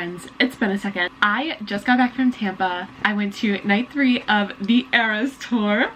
friends, it's been a second. I just got back from Tampa. I went to night 3 of the Eras tour.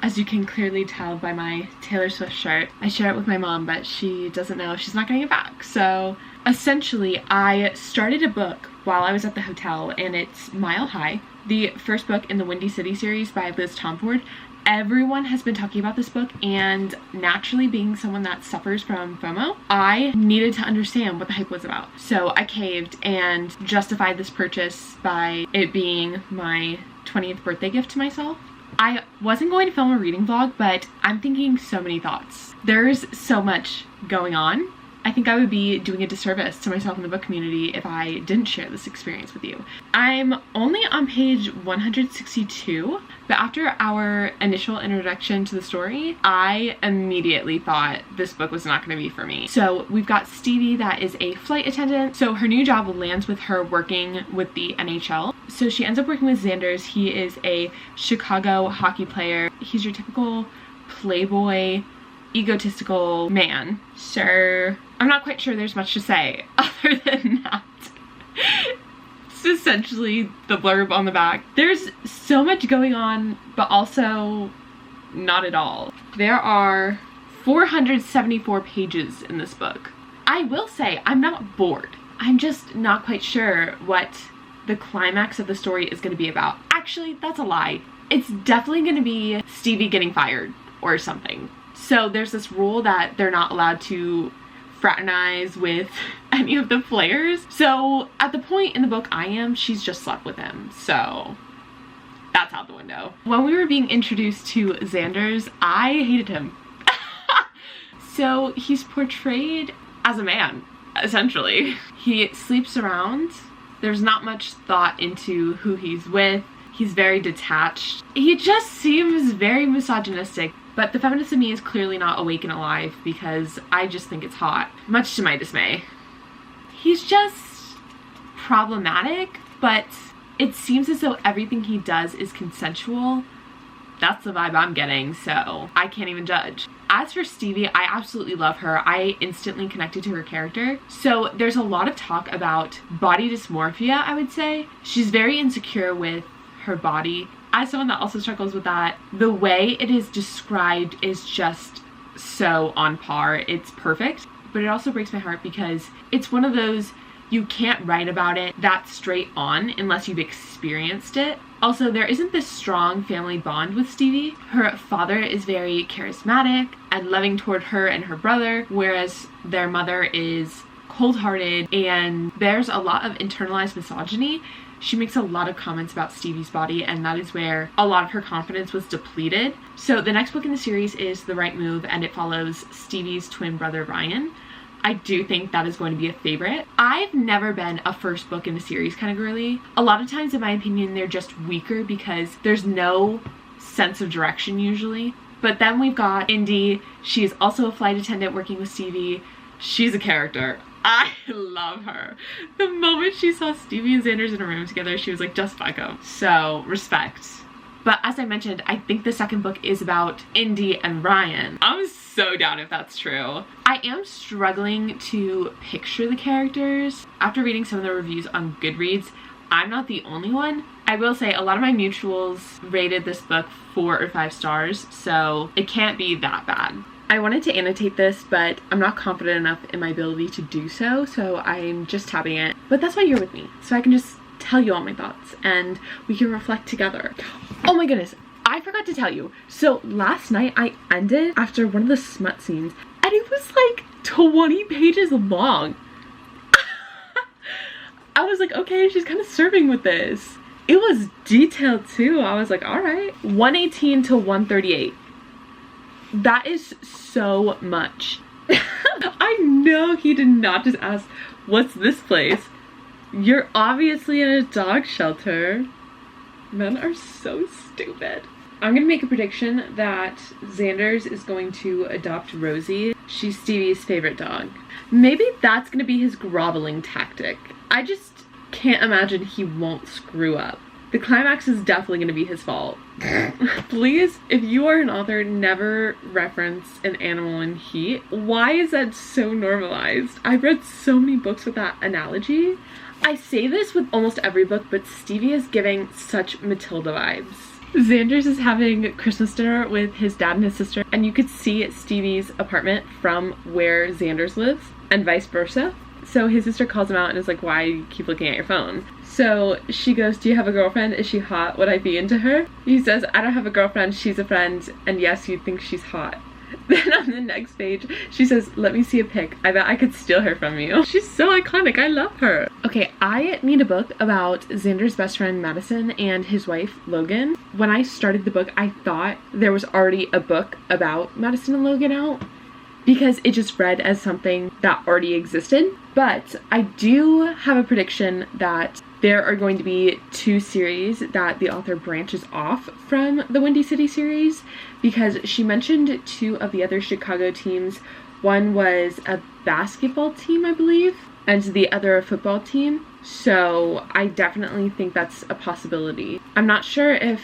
As you can clearly tell by my Taylor Swift shirt. I share it with my mom, but she doesn't know, she's not getting it back. So essentially, I started a book while I was at the hotel, and it's Mile High, the first book in the Windy City series by Liz Tomford. Everyone has been talking about this book, and naturally, being someone that suffers from FOMO, I needed to understand what the hype was about. So I caved and justified this purchase by it being my 20th birthday gift to myself. I wasn't going to film a reading vlog, but I'm thinking so many thoughts. There's so much going on. I think I would be doing a disservice to myself in the book community if I didn't share this experience with you. I'm only on page 162, but after our initial introduction to the story, I immediately thought this book was not going to be for me. So we've got Stevie that is a flight attendant. So her new job lands with her working with the NHL. So she ends up working with Xanders. He is a Chicago hockey player. He's your typical playboy, egotistical man. Sure. I'm not quite sure there's much to say other than that. It's essentially the blurb on the back. There's so much going on, but also not at all. There are 474 pages in this book. I will say I'm not bored. I'm just not quite sure what the climax of the story is going to be about. Actually, that's a lie. It's definitely going to be Stevie getting fired or something. So there's this rule that they're not allowed to fraternize with any of the players. So at the point in the book I am, she's just slept with him. So that's out the window. When we were being introduced to Xanders, I hated him. So he's portrayed as a man, essentially. He sleeps around. There's not much thought into who he's with. He's very detached. He just seems very misogynistic. But the feminist in me is clearly not awake and alive because I just think it's hot, much to my dismay. He's just problematic, but it seems as though everything he does is consensual. That's the vibe I'm getting, so I can't even judge. As for Stevie, I absolutely love her. I instantly connected to her character. So there's a lot of talk about body dysmorphia, I would say. She's very insecure with her body. As someone that also struggles with that, the way it is described is just so on par. It's perfect, but it also breaks my heart because it's one of those, you can't write about it that straight on unless you've experienced it. Also, there isn't this strong family bond with Stevie. Her father is very charismatic and loving toward her and her brother, whereas their mother is cold-hearted, and there's a lot of internalized misogyny. She makes a lot of comments about Stevie's body, and that is where a lot of her confidence was depleted. So the next book in the series is The Right Move, and it follows Stevie's twin brother Ryan. I do think that is going to be a favorite. I've never been a first book in a series kind of girly. A lot of times, in my opinion, they're just weaker because there's no sense of direction usually. But then we've got Indy. She's also a flight attendant working with Stevie. She's a character. I love her. The moment she saw Stevie and Xanders in a room together, she was like, just fuck them. So, respect. But as I mentioned, I think the second book is about Indy and Ryan. I'm so down if that's true. I am struggling to picture the characters. After reading some of the reviews on Goodreads, I'm not the only one. I will say a lot of my mutuals rated this book 4 or 5 stars, so it can't be that bad. I wanted to annotate this, but I'm not confident enough in my ability to do so, so I'm just tabbing it. But that's why you're with me, so I can just tell you all my thoughts, and we can reflect together. Oh my goodness, I forgot to tell you. So last night I ended after one of the smut scenes, and it was like 20 pages long. I was like, okay, she's kind of serving with this. It was detailed too. I was like, all right. 118 to 138. That is so much. I know he did not just ask, what's this place? You're obviously in a dog shelter. Men are so stupid. I'm gonna make a prediction that Xanders is going to adopt Rosie. She's Stevie's favorite dog. Maybe that's gonna be his groveling tactic. I just can't imagine he won't screw up. The climax is definitely going to be his fault. Please, if you are an author, never reference an animal in heat. Why is that so normalized? I've read so many books with that analogy. I say this with almost every book, but Stevie is giving such Matilda vibes. Xander's is having Christmas dinner with his dad and his sister, and you could see Stevie's apartment from where Xander's lives, and vice versa. So his sister calls him out and is like, why do you keep looking at your phone? So she goes, do you have a girlfriend? Is she hot? Would I be into her? He says, I don't have a girlfriend, she's a friend, and yes, you think she's hot. Then on the next page, she says, let me see a pic. I bet I could steal her from you. She's so iconic. I love her. Okay, I need a book about Xander's best friend, Madison, and his wife, Logan. When I started the book, I thought there was already a book about Madison and Logan out because it just read as something that already existed. But I do have a prediction that there are going to be 2 series that the author branches off from the Windy City series, because she mentioned 2 of the other Chicago teams. One was a basketball team, I believe, and the other a football team. So I definitely think that's a possibility. I'm not sure if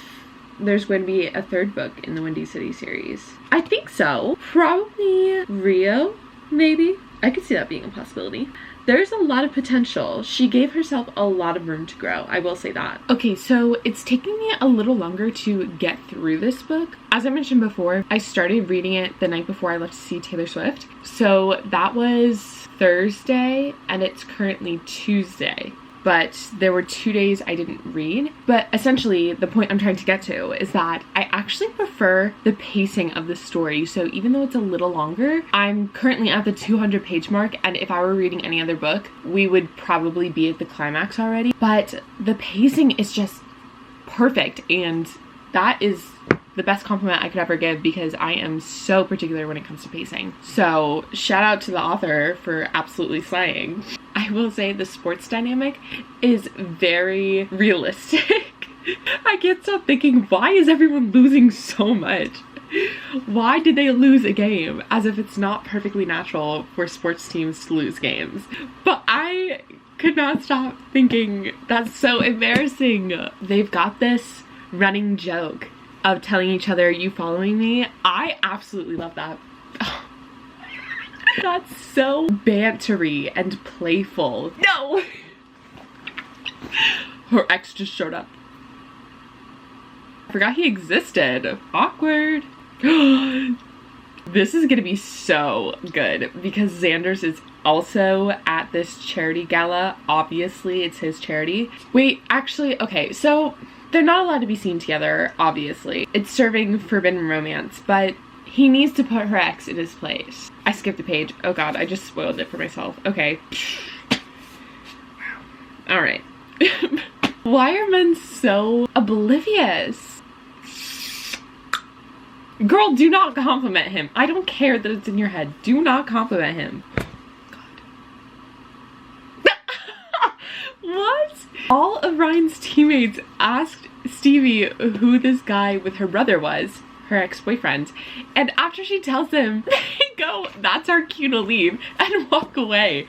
there's going to be a 3rd book in the Windy City series. I think so. Probably Rio, maybe. I could see that being a possibility. There's a lot of potential. She gave herself a lot of room to grow, I will say that. Okay, so it's taking me a little longer to get through this book. As I mentioned before, I started reading it the night before I left to see Taylor Swift. So that was Thursday, and it's currently Tuesday. But there were 2 days I didn't read. But essentially, the point I'm trying to get to is that I actually prefer the pacing of the story. So even though it's a little longer, I'm currently at the 200-page mark, and if I were reading any other book, we would probably be at the climax already. But the pacing is just perfect, and that is the best compliment I could ever give because I am so particular when it comes to pacing. So shout out to the author for absolutely slaying. I will say the sports dynamic is very realistic. I can't stop thinking, why is everyone losing so much? Why did they lose a game? As if it's not perfectly natural for sports teams to lose games. But I could not stop thinking, that's so embarrassing. They've got this running joke of telling each other, you following me? I absolutely love that. That's so bantery and playful. No! Her ex just showed up. I forgot he existed. Awkward. This is gonna be so good because Xander's is also at this charity gala. Obviously, it's his charity. Wait, actually, okay, so they're not allowed to be seen together, obviously. It's serving forbidden romance, but he needs to put her ex in his place. I skipped a page. Oh god, I just spoiled it for myself. Okay. Alright. Why are men so oblivious? Girl, do not compliment him. I don't care that it's in your head. Do not compliment him. What? All of Ryan's teammates asked Stevie who this guy with her brother was, her ex-boyfriend, and after she tells them, they go, that's our cue to leave, and walk away.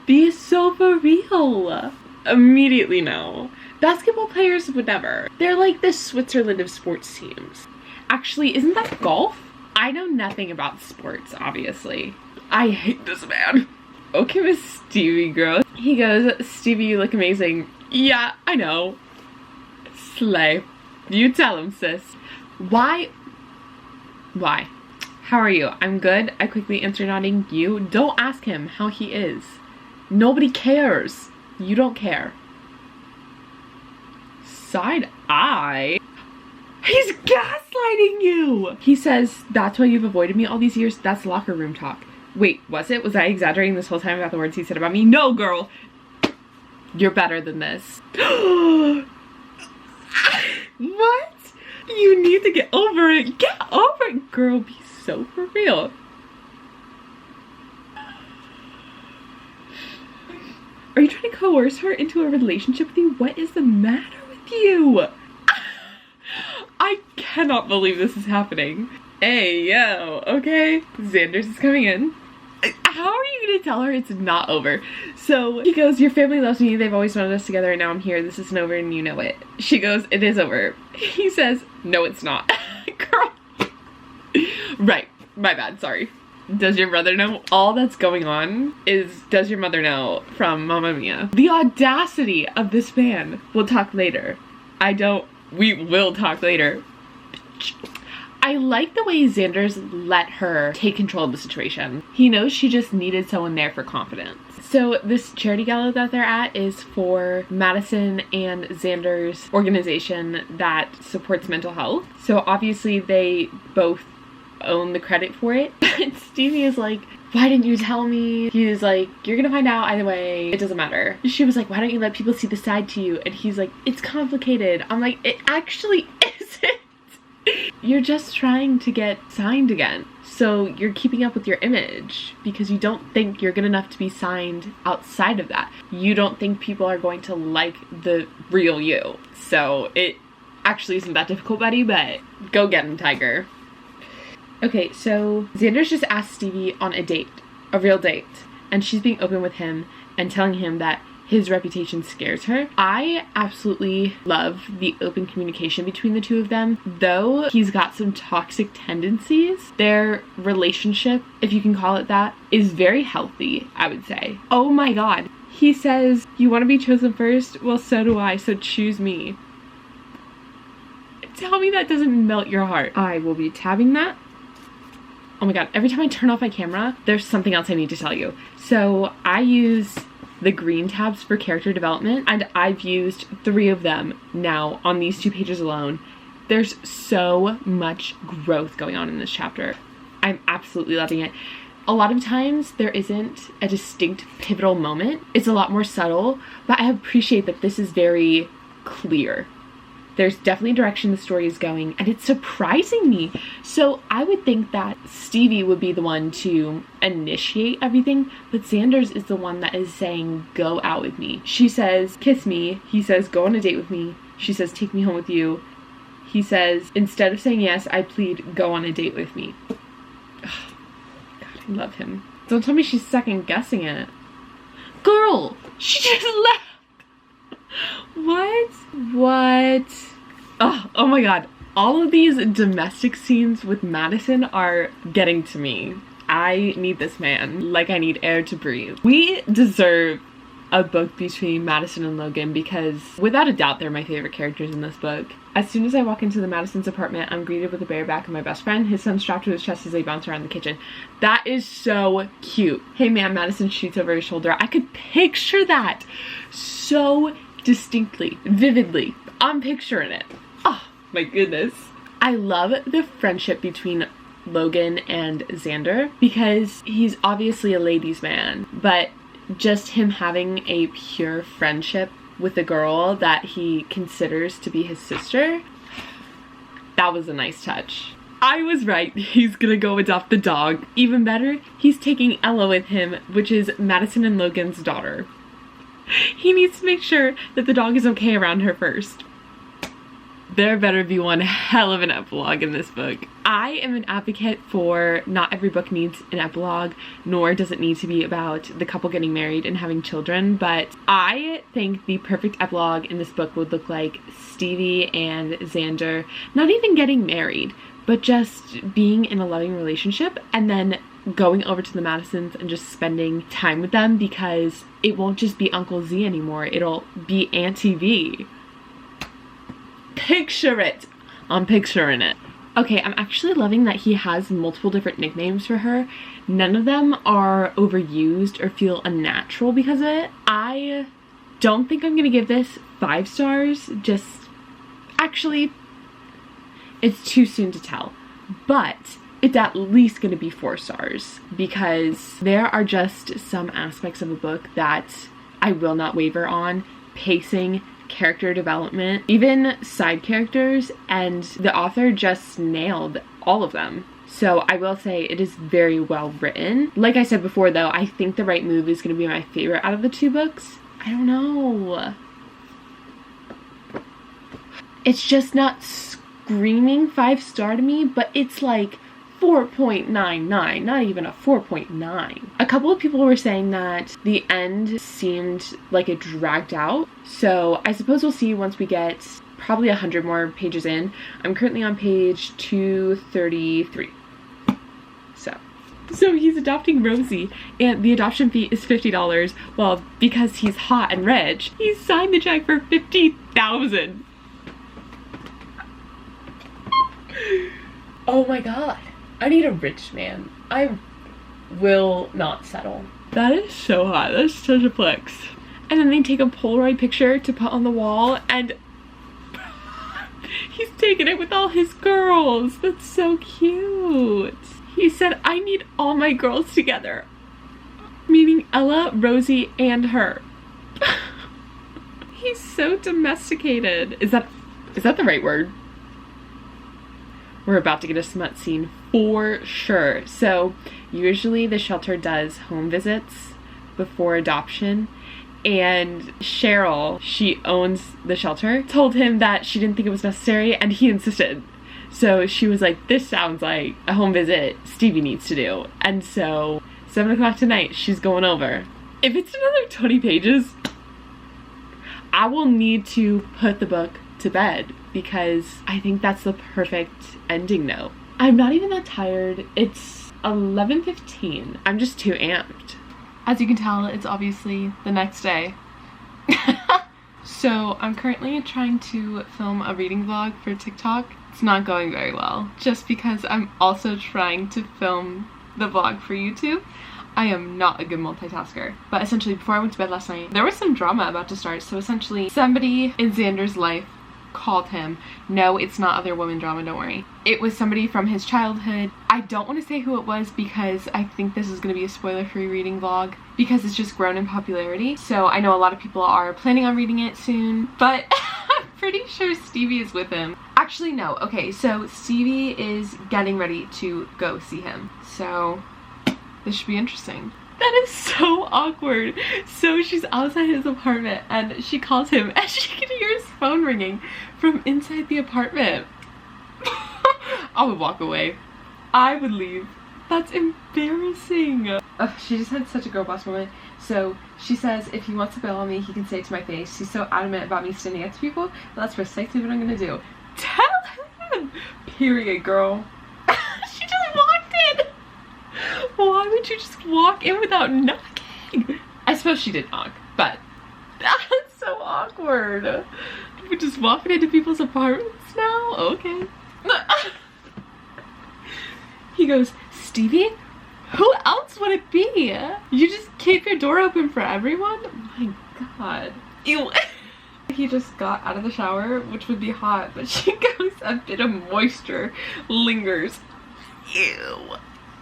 Be so for real. Immediately no. Basketball players would never. They're like the Switzerland of sports teams. Actually, isn't that golf? I know nothing about sports, obviously. I hate this man. Okay, Miss Stevie girl. He goes, Stevie, you look amazing. Yeah, I know. Slay. You tell him, sis. Why? Why? How are you? I'm good. I quickly answer nodding. You? Don't ask him how he is. Nobody cares. You don't care. Side eye? He's gaslighting you! He says, that's why you've avoided me all these years? That's locker room talk. Wait, was it? Was I exaggerating this whole time about the words he said about me? No, girl! You're better than this. What? You need to get over it. Get over it, girl. Be so for real. Are you trying to coerce her into a relationship with you? What is the matter with you? I cannot believe this is happening. Hey, yo, okay? Xander's is coming in. How are you gonna tell her it's not over? So he goes, your family loves me, they've always wanted us together, and now I'm here, this isn't over and you know it. She goes, it is over. He says, no it's not. Girl. Right, my bad, sorry. Does your brother know? All that's going on is Does Your Mother Know from Mamma Mia. The audacity of this man. We'll talk later. We will talk later. I like the way Xander's let her take control of the situation. He knows she just needed someone there for confidence. So this charity gala that they're at is for Madison and Xander's organization that supports mental health. So obviously they both own the credit for it. But Stevie is like, why didn't you tell me? He's like, you're gonna find out either way. It doesn't matter. She was like, why don't you let people see the side to you? And he's like, it's complicated. I'm like, it actually isn't. You're just trying to get signed again. So you're keeping up with your image because you don't think you're good enough to be signed outside of that. You don't think people are going to like the real you. So it actually isn't that difficult, buddy, but go get him, Tiger. Okay, so Xander's just asked Stevie on a date, a real date, and she's being open with him and telling him that his reputation scares her. I absolutely love the open communication between the two of them. Though he's got some toxic tendencies, their relationship, if you can call it that, is very healthy, I would say. Oh my god. He says, you want to be chosen first? Well, so do I, so choose me. Tell me that doesn't melt your heart. I will be tabbing that. Oh my god, every time I turn off my camera, there's something else I need to tell you. So I use the green tabs for character development, and I've used 3 of them now on these 2 pages alone. There's so much growth going on in this chapter. I'm absolutely loving it. A lot of times there isn't a distinct pivotal moment. It's a lot more subtle, but I appreciate that this is very clear. There's definitely a direction the story is going, and it's surprising me. So I would think that Stevie would be the one to initiate everything, but Xander's is the one that is saying, go out with me. She says, kiss me. He says, go on a date with me. She says, take me home with you. He says, instead of saying yes, I plead, go on a date with me. Oh, God, I love him. Don't tell me she's second guessing it. Girl, she just left. What? Oh my god. All of these domestic scenes with Madison are getting to me. I need this man like I need air to breathe. We deserve a book between Madison and Logan because without a doubt they're my favorite characters in this book. As soon as I walk into the Madison's apartment, I'm greeted with a bareback of my best friend. His son strapped to his chest as they bounce around the kitchen. That is so cute. Hey man, Madison shoots over his shoulder. I could picture that so distinctly, vividly. I'm picturing it. Oh my goodness. I love the friendship between Logan and Xander because he's obviously a ladies' man, but just him having a pure friendship with a girl that he considers to be his sister, that was a nice touch. I was right. He's gonna go adopt the dog. Even better, he's taking Ella with him, which is Madison and Logan's daughter. He needs to make sure that the dog is okay around her first. There better be one hell of an epilogue in this book. I am an advocate for not every book needs an epilogue, nor does it need to be about the couple getting married and having children, but I think the perfect epilogue in this book would look like Stevie and Xander not even getting married, but just being in a loving relationship and then going over to the Madisons and just spending time with them because it won't just be Uncle Z anymore, it'll be Auntie V. Picture it. I'm picturing it. Okay, I'm actually loving that he has multiple different nicknames for her. None of them are overused or feel unnatural because of it. I don't think I'm gonna give this 5 stars. Just, actually, it's too soon to tell. But it's at least gonna be 4 stars because there are just some aspects of the book that I will not waver on. Pacing, character development, even side characters, and the author just nailed all of them. So I will say it is very well written. Like I said before though, I think The Right Move is going to be my favorite out of the 2 books. I don't know. It's just not screaming 5-star to me, but it's like 4.99, not even a 4.9. A couple of people were saying that the end seemed like it dragged out, so I suppose we'll see once we get probably 100 more pages in. I'm currently on page 233. So So he's adopting Rosie, and the adoption fee is $50. Well, because he's hot and rich, he signed the check for $50,000. Oh my god. I need a rich man. I will not settle. That is so hot. That's such a flex. And then they take a Polaroid picture to put on the wall, and he's taking it with all his girls. That's so cute. He said, I need all my girls together. Meaning Ella, Rosie, and her. He's so domesticated. Is that the right word? We're about to get a smut scene for sure. So usually the shelter does home visits before adoption. And Cheryl, she owns the shelter, told him that she didn't think it was necessary, and he insisted. So she was like, this sounds like a home visit Stevie needs to do. And so 7 o'clock tonight, she's going over. If it's another 20 pages, I will need to put the book to bed, because I think that's the perfect ending note. I'm not even that tired. It's 11:15. I'm just too amped. As you can tell, it's obviously the next day. So I'm currently trying to film a reading vlog for TikTok. It's not going very well, just because I'm also trying to film the vlog for YouTube. I am not a good multitasker. But essentially, before I went to bed last night, there was some drama about to start. So essentially, somebody in Xander's life called him. No, it's not other woman drama, don't worry. It was somebody from his childhood. I don't want to say who it was, because I think this is going to be a spoiler-free reading vlog, because it's just grown in popularity. So I know a lot of people are planning on reading it soon, but I'm pretty sure Stevie is with him. Actually, no. Okay, so Stevie is getting ready to go see him. So this should be interesting. That is so awkward. So she's outside his apartment and she calls him and she can hear his phone ringing from inside the apartment. I would walk away. I would leave. That's embarrassing. She just had such a girl boss moment. So she says if he wants to bail on me, he can say it to my face. She's so adamant about me standing up to people. That's precisely what I'm gonna do. Tell him! Period, girl. She just walked in. Why would you just walk in without knocking? I suppose she did knock, but that's so awkward. We're just walking into people's apartments now? Okay. He goes, Stevie? Who else would it be? You just keep your door open for everyone? Oh my god. Ew. He just got out of the shower, which would be hot, but she goes, a bit of moisture lingers. Ew.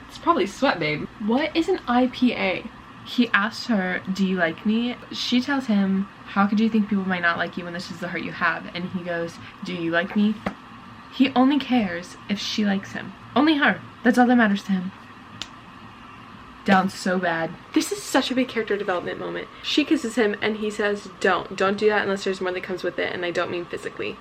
It's probably sweat, babe. What is an IPA? He asks her, do you like me? She tells him, how could you think people might not like you when this is the heart you have? And he goes, do you like me? He only cares if she likes him. Only her. That's all that matters to him. Down so bad. This is such a big character development moment. She kisses him and he says, don't do that unless there's more that comes with it, and I don't mean physically.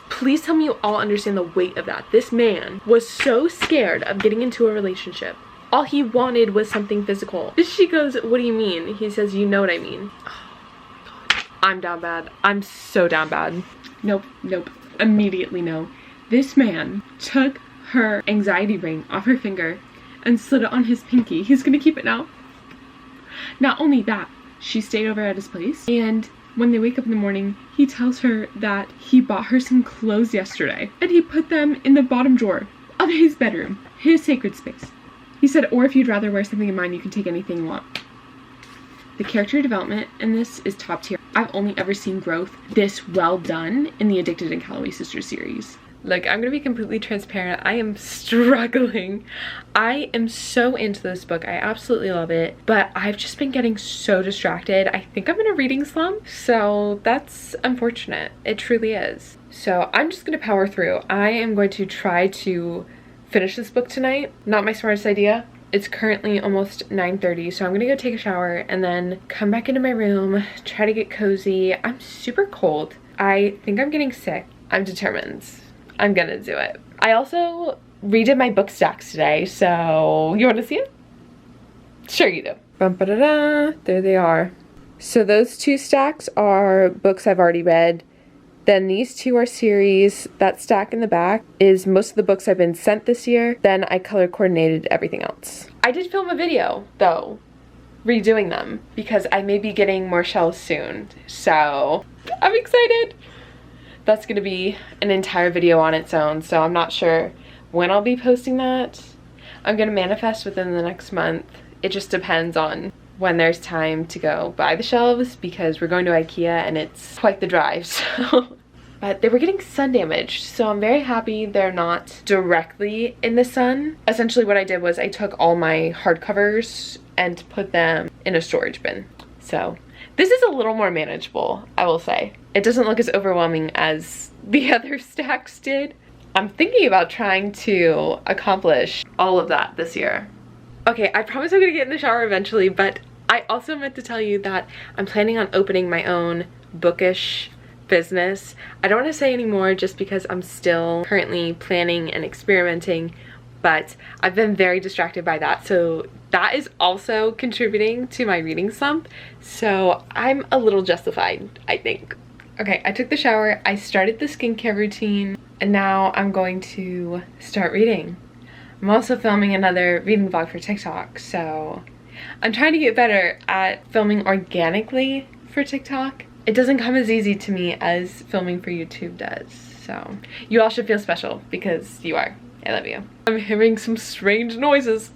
Please tell me you all understand the weight of that. This man was so scared of getting into a relationship. All he wanted was something physical. She goes, what do you mean? He says, you know what I mean. Oh my god. I'm down bad. I'm so down bad. Nope, nope. Immediately no. This man took her anxiety ring off her finger and slid it on his pinky. He's gonna keep it now. Not only that, she stayed over at his place, and when they wake up in the morning, he tells her that he bought her some clothes yesterday and he put them in the bottom drawer of his bedroom, his sacred space. He said, or if you'd rather wear something in mine, you can take anything you want. The character development in this is top tier. I've only ever seen growth this well done in the Addicted and Calloway Sisters series. Look, I'm gonna be completely transparent. I am struggling. I am so into this book. I absolutely love it, but I've just been getting so distracted. I think I'm in a reading slump, so that's unfortunate. It truly is. So I'm just gonna power through. I am going to try to finish this book tonight. Not my smartest idea. It's currently almost 9:30, so I'm gonna go take a shower and then come back into my room, try to get cozy. I'm super cold. I think I'm getting sick. I'm determined. I'm gonna do it. I also redid my book stacks today, so you wanna see it? Sure you do. Bum-ba-da-da. There they are. So those two stacks are books I've already read, Then these two are series. That stack in the back is most of the books I've been sent this year. Then I color coordinated everything else. I did film a video though, redoing them, because I may be getting more shelves soon. So I'm excited. That's gonna be an entire video on its own, so I'm not sure when I'll be posting that. I'm gonna manifest within the next month. It just depends on when there's time to go buy the shelves, because we're going to IKEA and it's quite the drive, so. But they were getting sun damaged, so I'm very happy they're not directly in the sun. Essentially what I did was I took all my hardcovers and put them in a storage bin. So this is a little more manageable, I will say. It doesn't look as overwhelming as the other stacks did. I'm thinking about trying to accomplish all of that this year. Okay, I promise I'm gonna get in the shower eventually, but I also meant to tell you that I'm planning on opening my own bookish business. I don't want to say anymore just because I'm still currently planning and experimenting, but I've been very distracted by that. So that is also contributing to my reading slump. So I'm a little justified, I think. Okay, I took the shower, I started the skincare routine, and now I'm going to start reading. I'm also filming another reading vlog for TikTok, so I'm trying to get better at filming organically for TikTok. It doesn't come as easy to me as filming for YouTube does, so you all should feel special because you are. I love you. I'm hearing some strange noises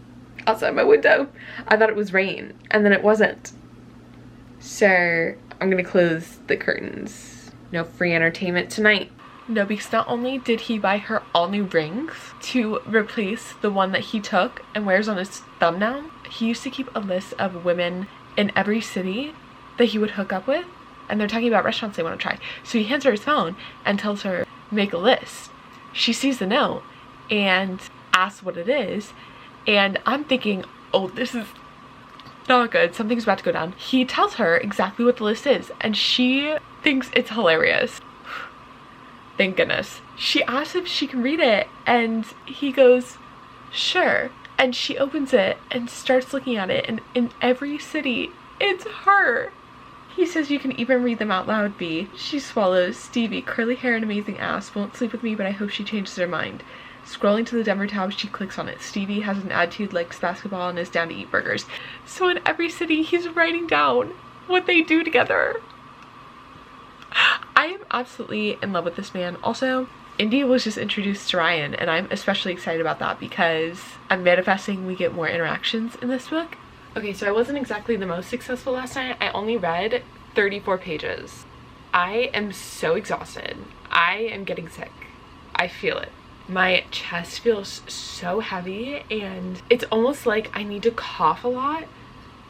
outside my window. I thought it was rain, and then it wasn't. So I'm gonna close the curtains. No free entertainment tonight. No, because not only did he buy her all new rings to replace the one that he took and wears on his thumb now, he used to keep a list of women in every city that he would hook up with, and they're talking about restaurants they want to try. So he hands her his phone and tells her, make a list. She sees the note and asks what it is, and I'm thinking, oh, this is not good. Something's about to go down. He tells her exactly what the list is, and she thinks it's hilarious. Thank goodness. She asks if she can read it, and he goes, sure. And she opens it and starts looking at it, and in every city, it's her. He says you can even read them out loud, B. She swallows. Stevie, curly hair and amazing ass, won't sleep with me, but I hope she changes her mind. Scrolling to the Denver tab, she clicks on it. Stevie has an attitude, likes basketball, and is down to eat burgers. So in every city, he's writing down what they do together. I am absolutely in love with this man. Also, India was just introduced to Ryan, and I'm especially excited about that because I'm manifesting we get more interactions in this book. Okay, so I wasn't exactly the most successful last night. I only read 34 pages. I am so exhausted. I am getting sick. I feel it. My chest feels so heavy, and it's almost like I need to cough a lot,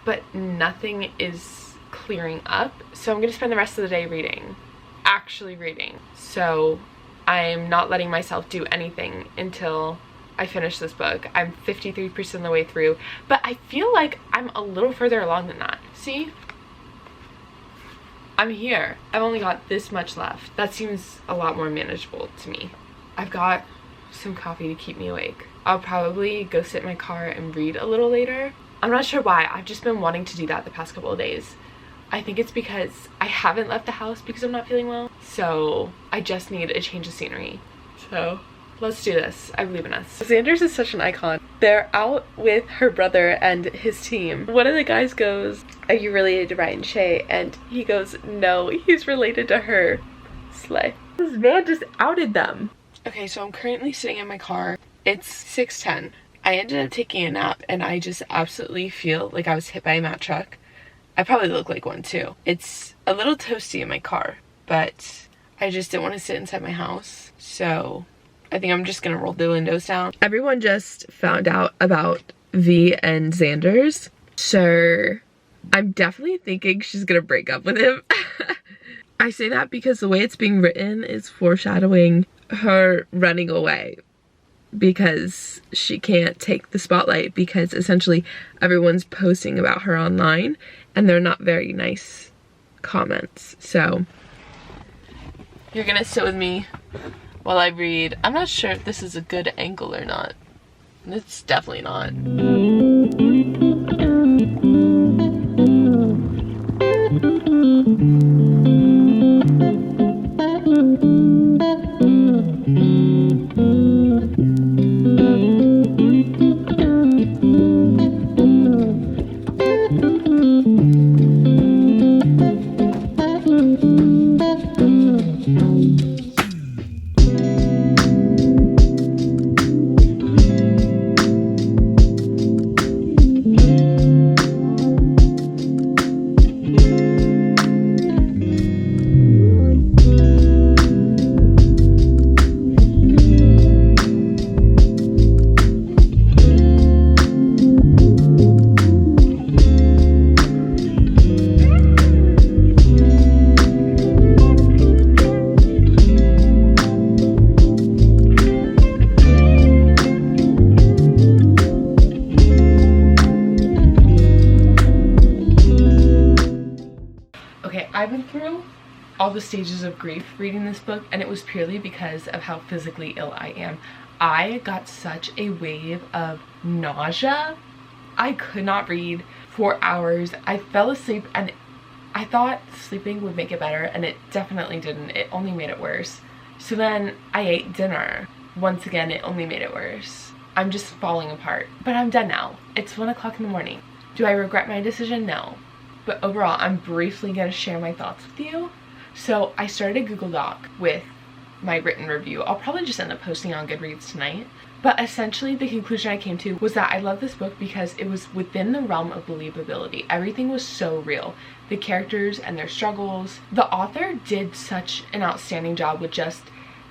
but nothing is clearing up. So I'm gonna spend the rest of the day reading. Actually reading. So I'm not letting myself do anything until I finish this book. I'm 53% of the way through, but I feel like I'm a little further along than that. See? I'm here. I've only got this much left. That seems a lot more manageable to me. I've got some coffee to keep me awake. I'll probably go sit in my car and read a little later. I'm not sure why. I've just been wanting to do that the past couple of days. I think it's because I haven't left the house because I'm not feeling well. So I just need a change of scenery. So let's do this. I believe in us. Xander's is such an icon. They're out with her brother and his team. One of the guys goes, are you related to Ryan Shay? And he goes, no, he's related to her. Slay. This man just outed them. Okay, so I'm currently sitting in my car. It's 6:10. I ended up taking a nap, and I just absolutely feel like I was hit by a Mack truck. I probably look like one too. It's a little toasty in my car, but I just didn't want to sit inside my house. So I think I'm just gonna roll the windows down. Everyone just found out about V and Xander's, so I'm definitely thinking she's gonna break up with him. I say that because the way it's being written is foreshadowing her running away because she can't take the spotlight because essentially everyone's posting about her online and they're not very nice comments. So you're gonna sit with me while I read. I'm not sure if this is a good angle or not. It's definitely not. the stages of grief reading this book, and it was purely because of how physically ill I am. I got such a wave of nausea. I could not read for hours. I fell asleep, and I thought sleeping would make it better, and it definitely didn't. It only made it worse. So then I ate dinner. Once again, it only made it worse. I'm just falling apart. But I'm done now. It's 1 o'clock in the morning. Do I regret my decision? No. But overall, I'm briefly going to share my thoughts with you. So I started a Google Doc with my written review. I'll probably just end up posting on Goodreads tonight. But essentially the conclusion I came to was that I love this book because it was within the realm of believability. Everything was so real. The characters and their struggles. The author did such an outstanding job with just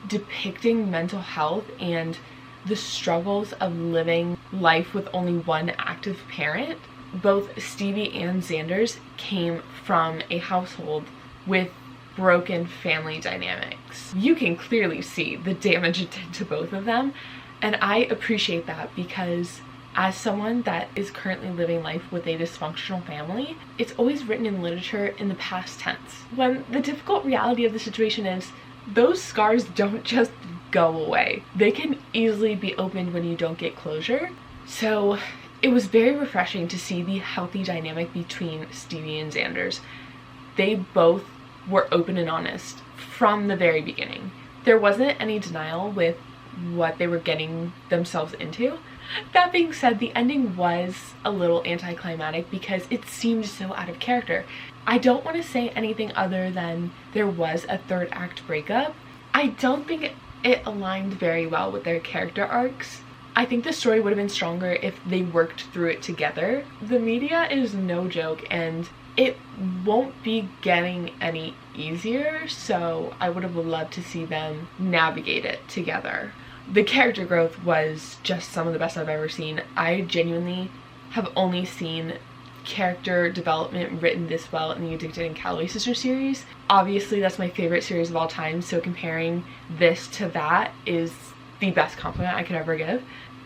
depicting mental health and the struggles of living life with only one active parent. Both Stevie and Xander's came from a household with broken family dynamics. You can clearly see the damage it did to both of them, and I appreciate that because as someone that is currently living life with a dysfunctional family, it's always written in literature in the past tense, when the difficult reality of the situation is those scars don't just go away. They can easily be opened when you don't get closure. So it was very refreshing to see the healthy dynamic between Stevie and Xander's. They both were open and honest from the very beginning. There wasn't any denial with what they were getting themselves into. That being said, the ending was a little anticlimactic because it seemed so out of character. I don't want to say anything other than there was a third act breakup. I don't think it aligned very well with their character arcs. I think the story would have been stronger if they worked through it together. The media is no joke, and it won't be getting any easier, so I would have loved to see them navigate it together. The character growth was just some of the best I've ever seen. I genuinely have only seen character development written this well in the Addicted and Calloway Sisters series. Obviously, that's my favorite series of all time, so comparing this to that is the best compliment I could ever give.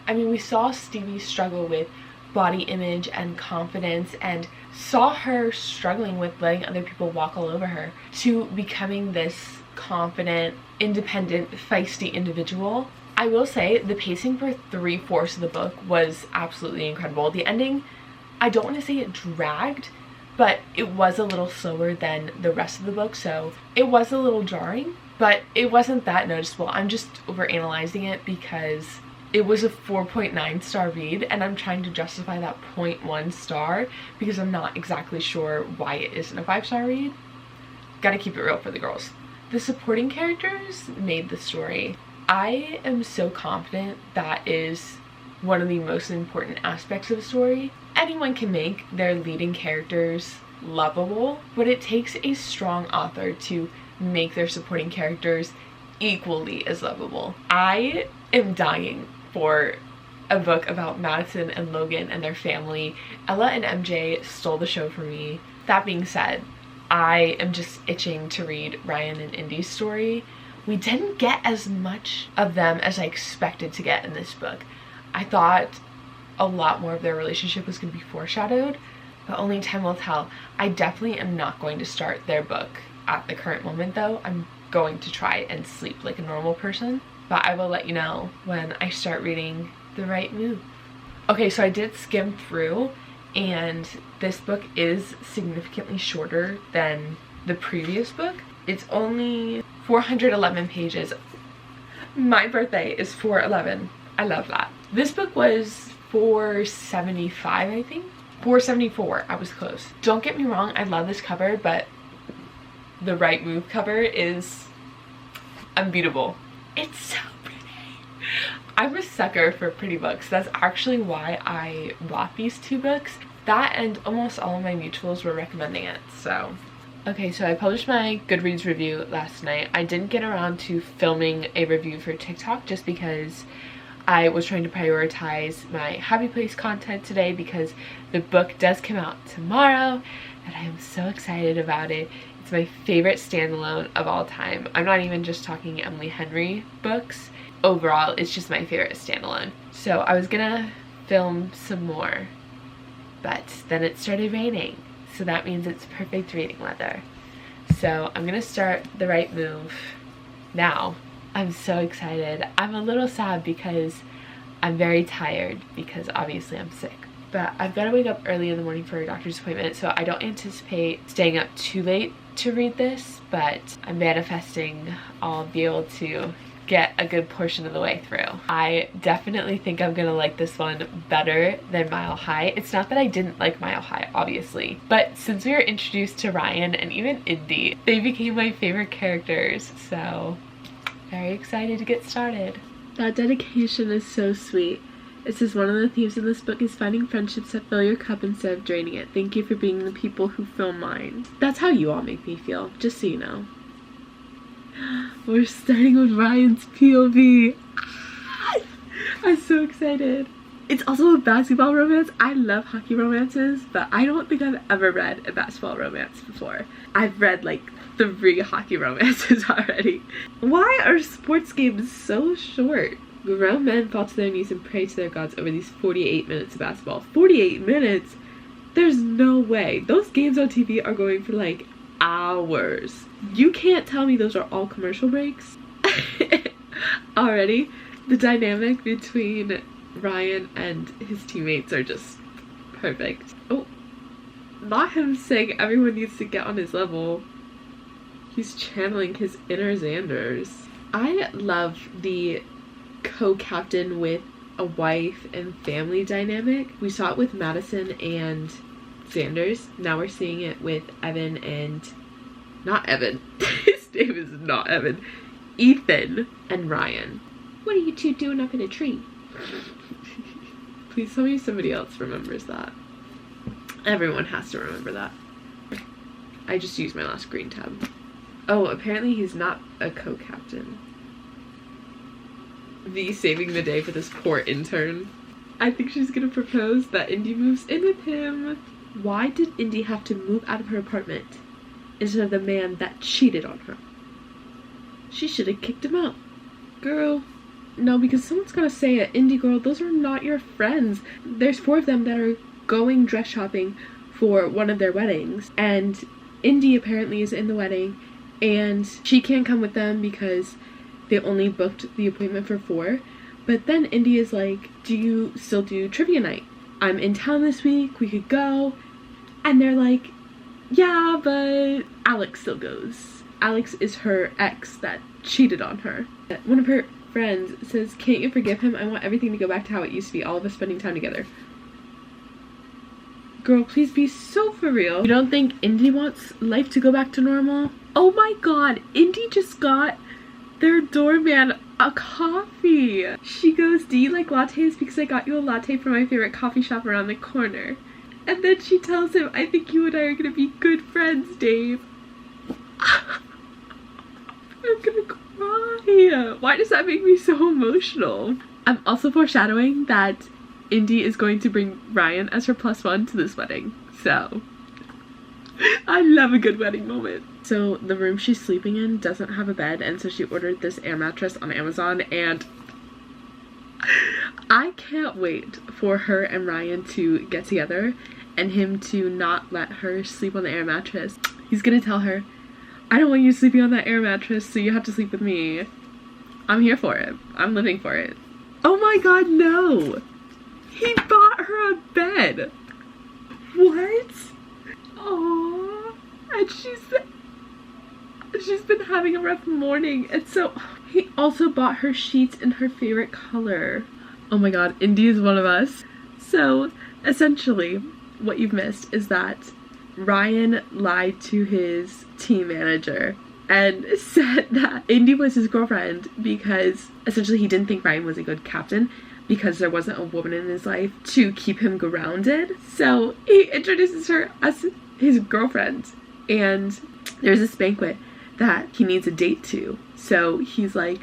I mean, we saw Stevie struggle with body image and confidence, and saw her struggling with letting other people walk all over her, to becoming this confident, independent, feisty individual. I will say the pacing for 3/4 of the book was absolutely incredible. The ending, I don't want to say it dragged, but it was a little slower than the rest of the book, so it was a little jarring, but it wasn't that noticeable. I'm just overanalyzing it because it was a 4.9 star read, and I'm trying to justify that 0.1 star because I'm not exactly sure why it isn't a 5-star read. Gotta keep it real for the girls. The supporting characters made the story. I am so confident that is one of the most important aspects of a story. Anyone can make their leading characters lovable, but it takes a strong author to make their supporting characters equally as lovable. I am dying for a book about Madison and Logan and their family. Ella and MJ stole the show for me. That being said, I am just itching to read Ryan and Indy's story. We didn't get as much of them as I expected to get in this book. I thought a lot more of their relationship was going to be foreshadowed, but only time will tell. I definitely am not going to start their book at the current moment though. I'm going to try and sleep like a normal person, but I will let you know when I start reading The Right Move. Okay, so I did skim through, and this book is significantly shorter than the previous book. It's only 411 pages. My birthday is 4/11. I love that. This book was 475, I think. 474, I was close. Don't get me wrong, I love this cover, but the Right Move cover is unbeatable. It's so pretty. I'm a sucker for pretty books. That's actually why I bought these two books. That and almost all of my mutuals were recommending it, so. Okay, so I published my Goodreads review last night. I didn't get around to filming a review for TikTok just because I was trying to prioritize my Happy Place content today because the book does come out tomorrow and I am so excited about it. It's my favorite standalone of all time. I'm not even just talking Emily Henry books. Overall, it's just my favorite standalone. So I was gonna film some more, but then it started raining. So that means it's perfect reading weather. So I'm gonna start the right move now. I'm so excited. I'm a little sad because I'm very tired because obviously I'm sick. But I've got to wake up early in the morning for a doctor's appointment, so I don't anticipate staying up too late to read this, but I'm manifesting I'll be able to get a good portion of the way through. I definitely think I'm gonna like this one better than Mile High. It's not that I didn't like Mile High, obviously, but since we were introduced to Ryan and even Indy, they became my favorite characters, so very excited to get started. That dedication is so sweet. It says one of the themes in this book is finding friendships that fill your cup instead of draining it. Thank you for being the people who fill mine. That's how you all make me feel, just so you know. We're starting with Ryan's POV. I'm so excited. It's also a basketball romance. I love hockey romances, but I don't think I've ever read a basketball romance before. I've read like 3 hockey romances already. Why are sports games so short? Grown men fall to their knees and pray to their gods over these 48 minutes of basketball. 48 minutes? There's no way. Those games on TV are going for like hours. You can't tell me those are all commercial breaks. Already, the dynamic between Ryan and his teammates are just perfect. Oh, not him saying everyone needs to get on his level. He's channeling his inner Xanders. I love the co-captain with a wife and family dynamic. We saw it with Madison and Xanders. Now we're seeing it with Evan and... not Evan. His name is not Evan. Ethan and Ryan. What are you two doing up in a tree? Please tell me somebody else remembers that. Everyone has to remember that. I just used my last green tab. Oh, apparently he's not a co-captain. V saving the day for this poor intern. I think she's gonna propose that Indy moves in with him. Why did Indy have to move out of her apartment instead of the man that cheated on her? She should have kicked him out. Girl, no, because someone's gotta say it. Indy girl, those are not your friends. There's 4 of them that are going dress shopping for one of their weddings, and Indy apparently is in the wedding, and she can't come with them because they only booked the appointment for 4. But then Indy is like, do you still do trivia night? I'm in town this week, we could go. And they're like, yeah, but Alex still goes. Alex is her ex that cheated on her. One of her friends says, can't you forgive him? I want everything to go back to how it used to be, all of us spending time together. Girl, please be so for real. You don't think Indy wants life to go back to normal? Oh my god, Indy just got their doorman a coffee. She goes, do you like lattes? Because I got you a latte from my favorite coffee shop around the corner. And then she tells him, I think you and I are gonna be good friends, Dave. I'm gonna cry. Why does that make me so emotional? I'm also foreshadowing that Indy is going to bring Ryan as her +1 to this wedding. So I love a good wedding moment. So the room she's sleeping in doesn't have a bed, and so she ordered this air mattress on Amazon, and I can't wait for her and Ryan to get together and him to not let her sleep on the air mattress. He's gonna tell her, I don't want you sleeping on that air mattress, so you have to sleep with me. I'm here for it. I'm living for it. Oh my god, no! He bought her a bed! What? Aww. And she's been having a rough morning, and so he also bought her sheets in her favorite color. Oh my god, Indy is one of us. So essentially what you've missed is that Ryan lied to his team manager and said that Indy was his girlfriend because essentially he didn't think Ryan was a good captain because there wasn't a woman in his life to keep him grounded. So he introduces her as his girlfriend, and there's this banquet that he needs a date to. So he's like,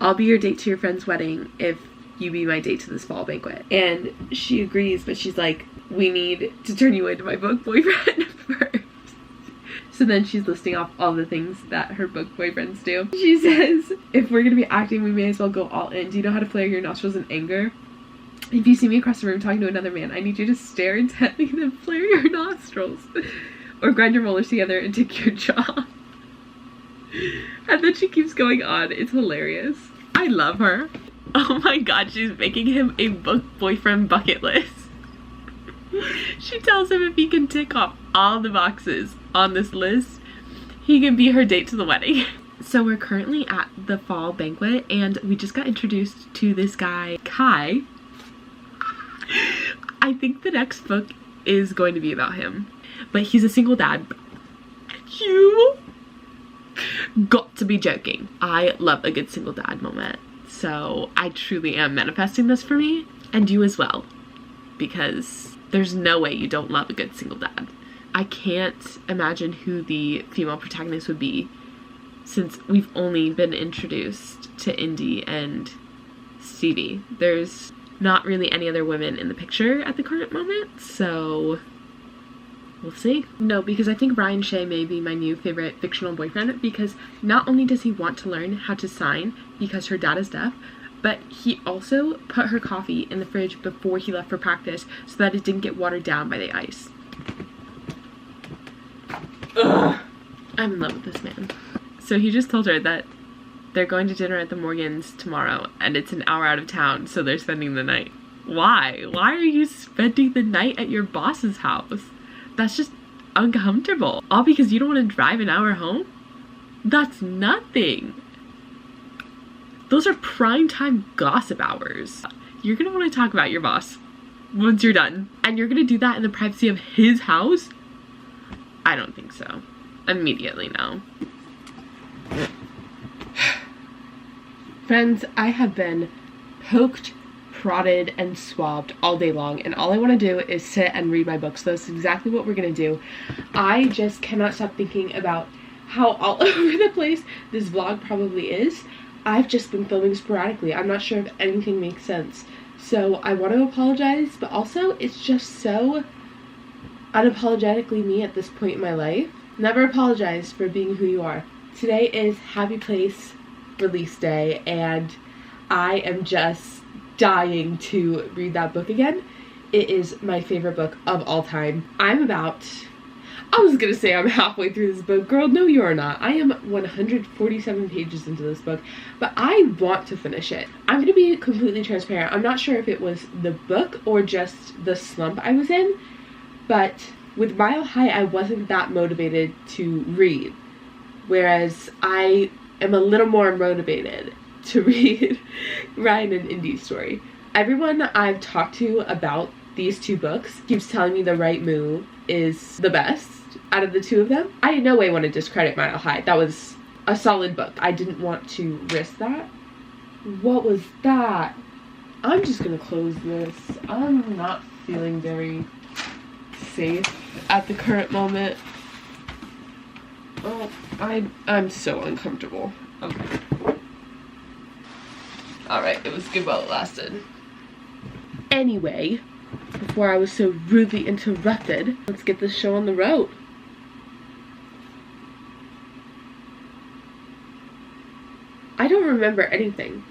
I'll be your date to your friend's wedding if you be my date to this fall banquet. And she agrees, but she's like, we need to turn you into my book boyfriend first. So then she's listing off all the things that her book boyfriends do. She says, if we're gonna be acting, we may as well go all in. Do you know how to flare your nostrils in anger? If you see me across the room talking to another man, I need you to stare intently and then flare your nostrils. Or grind your molars together and take your jaw. And then she keeps going on. It's hilarious. I love her. Oh my god, she's making him a boyfriend bucket list. She tells him if he can tick off all the boxes on this list, he can be her date to the wedding. So we're currently at the fall banquet and we just got introduced to this guy, Kai. I think the next book is going to be about him, but he's a single dad. You got to be joking. I love a good single dad moment. So I truly am manifesting this for me and you as well, because there's no way you don't love a good single dad. I can't imagine who the female protagonist would be since we've only been introduced to Indy and Stevie. There's not really any other women in the picture at the current moment, so we'll see. No, because I think Ryan Shea may be my new favorite fictional boyfriend, because not only does he want to learn how to sign because her dad is deaf, but he also put her coffee in the fridge before he left for practice so that it didn't get watered down by the ice. Ugh. I'm in love with this man. So he just told her that they're going to dinner at the Morgans tomorrow and it's an hour out of town, so they're spending the night. Why? Why are you spending the night at your boss's house? That's just uncomfortable. All because you don't want to drive an hour home? That's nothing. Those are prime time gossip hours. You're gonna want to talk about your boss once you're done. And you're gonna do that in the privacy of his house? I don't think so. Immediately no. Friends, I have been poked, prodded, and swabbed all day long, and all I want to do is sit and read my books. So that's exactly what we're gonna do. I just cannot stop thinking about how all over the place this vlog probably is. I've just been filming sporadically. I'm not sure if anything makes sense. So I want to apologize, but also it's just so unapologetically me at this point in my life. Never apologize for being who you are. Today is Happy Place release day and I am just dying to read that book again. It is my favorite book of all time. I was gonna say I'm halfway through this book. Girl, no you're not. I am 147 pages into this book, but I want to finish it. I'm gonna be completely transparent. I'm not sure if it was the book or just the slump I was in, but with Mile High, I wasn't that motivated to read, whereas I am a little more motivated to read Ryan and Indy's story. Everyone I've talked to about these two books keeps telling me The Right Move is the best out of the two of them. I in no way want to discredit Mile High. That was a solid book. I didn't want to risk that. What was that? I'm just gonna close this. I'm not feeling very safe at the current moment. Oh, I'm so uncomfortable. Okay. Alright, it was good while it lasted. Anyway, before I was so rudely interrupted, let's get this show on the road. I don't remember anything.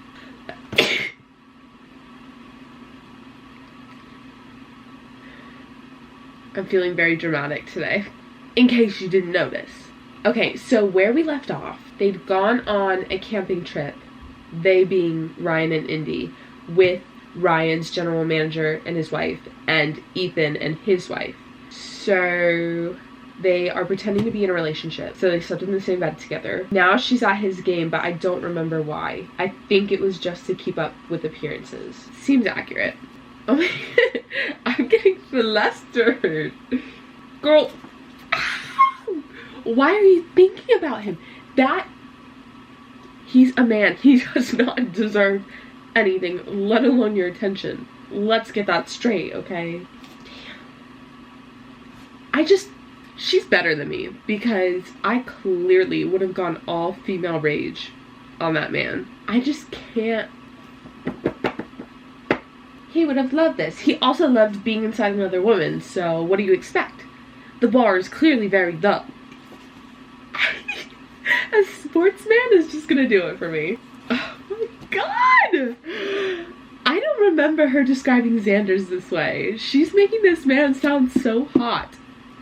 I'm feeling very dramatic today, in case you didn't notice. Okay, so where we left off, they'd gone on a camping trip, they being Ryan and Indy, with Ryan's general manager and his wife, and Ethan and his wife. So they are pretending to be in a relationship, so they slept in the same bed together. Now she's at his game, but I don't remember why. I think it was just to keep up with appearances. Seems accurate. Oh my god, I'm getting flustered. Girl, ow! Why are you thinking about him? He's a man. He does not deserve anything, let alone your attention. Let's get that straight, okay? Damn. She's better than me, because I clearly would have gone all female rage on that man. I just can't. He would have loved this. He also loved being inside another woman, so what do you expect? The bar is clearly very low. A sportsman is just gonna do it for me. Oh my god! I don't remember her describing Xander's this way. She's making this man sound so hot.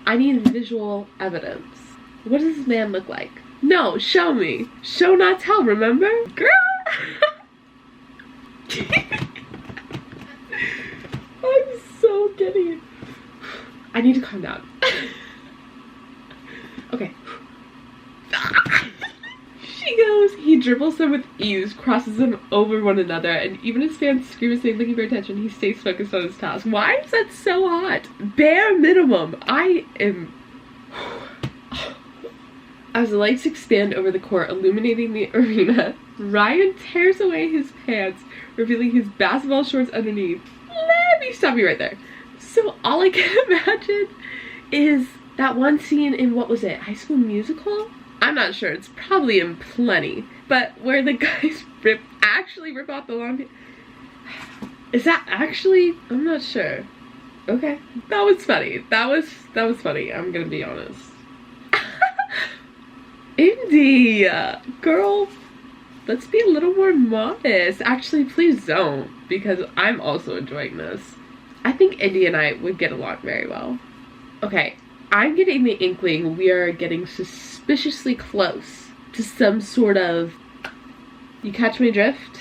I need visual evidence. What does this man look like? No, show me. Show not tell, remember? Girl! I'm so giddy. I need to calm down. Okay. She goes, he dribbles them with ease, crosses them over one another, and even as fans scream and say looking for attention, he stays focused on his task. Why is that so hot? Bare minimum. I am... As the lights expand over the court, illuminating the arena, Ryan tears away his pants, revealing his basketball shorts underneath. Let me stop you right there. So all I can imagine is that one scene in, what was it, High School Musical? I'm not sure, it's probably in Plenty, but where the guys actually rip off the long... Is that actually? I'm not sure. Okay, that was funny. That was funny, I'm gonna be honest. Indy, girl, let's be a little more modest. Actually, please don't, because I'm also enjoying this. I think Indy and I would get along very well. Okay, I'm getting the inkling we are getting suspiciously close to some sort of... You catch my drift?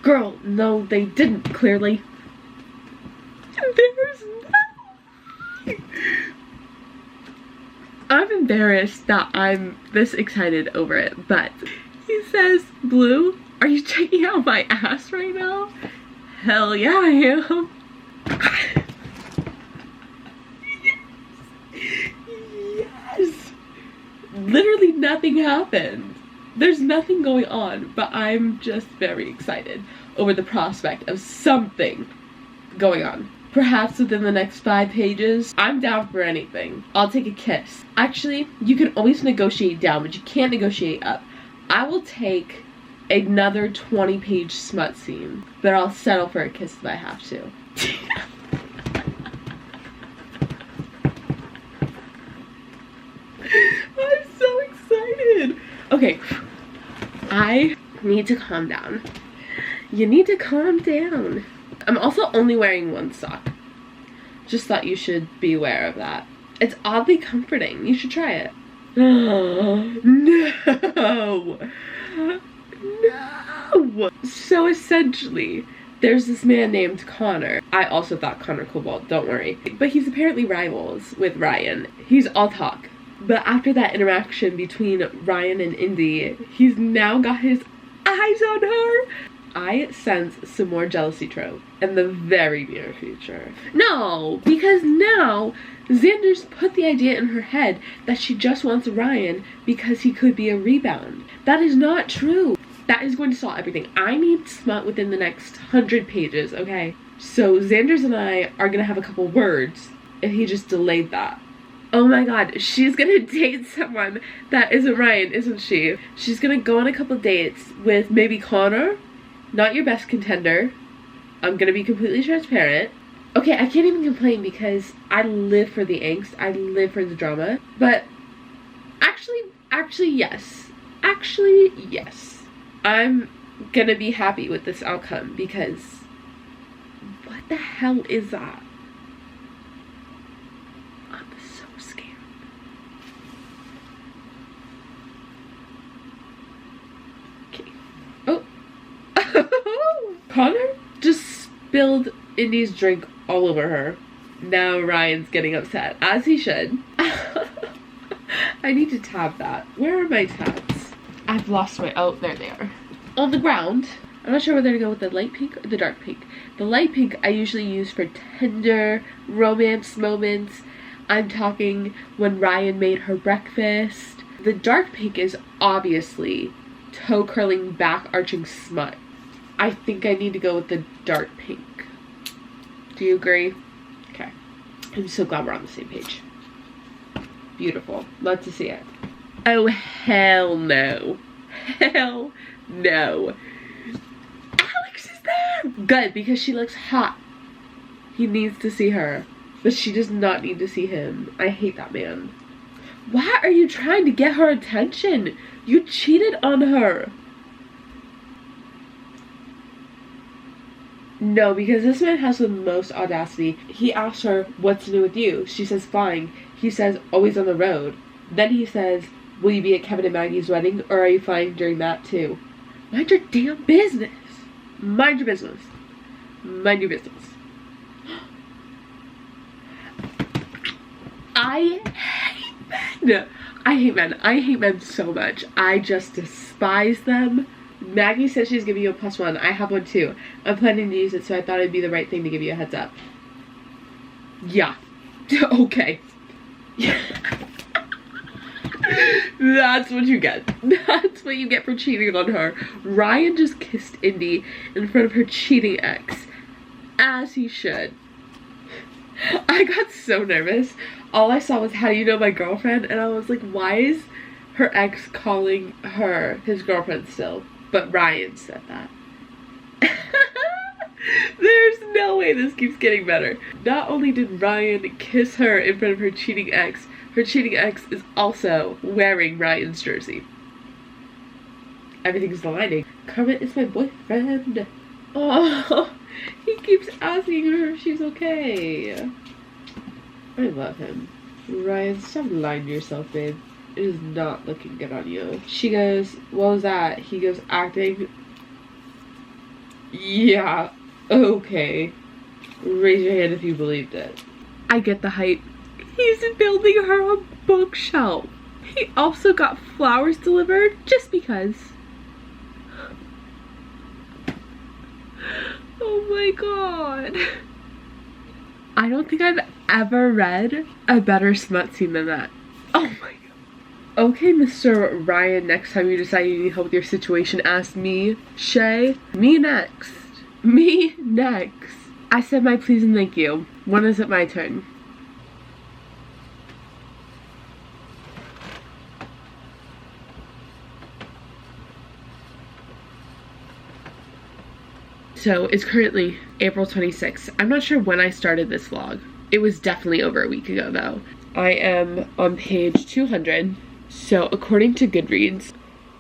Girl, no, they didn't, clearly. There's no... I'm embarrassed that I'm this excited over it, but he says, Blue, are you checking out my ass right now? Hell yeah, I am. Yes. Literally nothing happened. There's nothing going on, but I'm just very excited over the prospect of something going on. Perhaps within the next 5 pages. I'm down for anything. I'll take a kiss. Actually, you can always negotiate down, but you can't negotiate up. I will take another 20-page smut scene, but I'll settle for a kiss if I have to. I'm so excited. Okay, I need to calm down. You need to calm down. I'm also only wearing one sock. Just thought you should be aware of that. It's oddly comforting. You should try it. No! No! So essentially, there's this man named Connor. I also thought Connor Cobalt, don't worry. But he's apparently rivals with Ryan. He's all talk. But after that interaction between Ryan and Indy, he's now got his eyes on her. I sense some more jealousy trope in the very near future. No, because now Xander's put the idea in her head that she just wants Ryan because he could be a rebound. That is not true. That is going to solve everything. I need smut within the next 100 pages, okay? So Xander's and I are gonna have a couple words if he just delayed that. Oh my god, she's gonna date someone that isn't Ryan, isn't she? She's gonna go on a couple dates with maybe Connor. Not your best contender. I'm gonna be completely transparent. Okay, I can't even complain because I live for the angst. I live for the drama. But actually yes. Actually, yes. I'm gonna be happy with this outcome because what the hell is that? I'm so scared. Okay. Oh. Connor just spilled Indy's drink all over her. Now Ryan's getting upset, as he should. I need to tab that. Where are my tabs? I've lost my... Oh, there they are. On the ground. I'm not sure whether to go with the light pink or the dark pink. The light pink I usually use for tender romance moments. I'm talking when Ryan made her breakfast. The dark pink is obviously toe curling, back arching smut. I think I need to go with the dark pink. Do you agree? Okay. I'm so glad we're on the same page. Beautiful. Love to see it. Oh, hell no. Hell no. Alex is there! Good, because she looks hot. He needs to see her. But she does not need to see him. I hate that man. Why are you trying to get her attention? You cheated on her. No, because this man has the most audacity. He asks her, what's new with you? She says, flying. He says, always on the road. Then he says, will you be at Kevin and Maggie's wedding, or are you flying during that too? Mind your damn business. Mind your business. Mind your business. I hate men. I hate men. I hate men so much. I just despise them. Maggie says she's giving you a +1. I have one too. I'm planning to use it, so I thought it'd be the right thing to give you a heads up. Yeah. Okay. That's what you get. That's what you get for cheating on her. Ryan just kissed Indy in front of her cheating ex. As he should. I got so nervous. All I saw was, how do you know my girlfriend? And I was like, why is her ex calling her his girlfriend still? But Ryan said that. There's no way this keeps getting better. Not only did Ryan kiss her in front of her cheating ex is also wearing Ryan's jersey. Everything's aligning. Kermit is my boyfriend. Oh, he keeps asking her if she's okay. I love him. Ryan, stop lying to yourself, babe. It is not looking good on you. She goes, what was that? He goes, acting. Yeah, okay. Raise your hand if you believed it. I get the hype. He's building her a bookshelf. He also got flowers delivered just because. Oh my god. I don't think I've ever read a better smut scene than that. Oh my god. Okay, Mr. Ryan, next time you decide you need help with your situation, ask me. Shay, me next. Me next. I said my please and thank you. When is it my turn? So it's currently April 26th. I'm not sure when I started this vlog. It was definitely over a week ago though. I am on page 200. So according to Goodreads,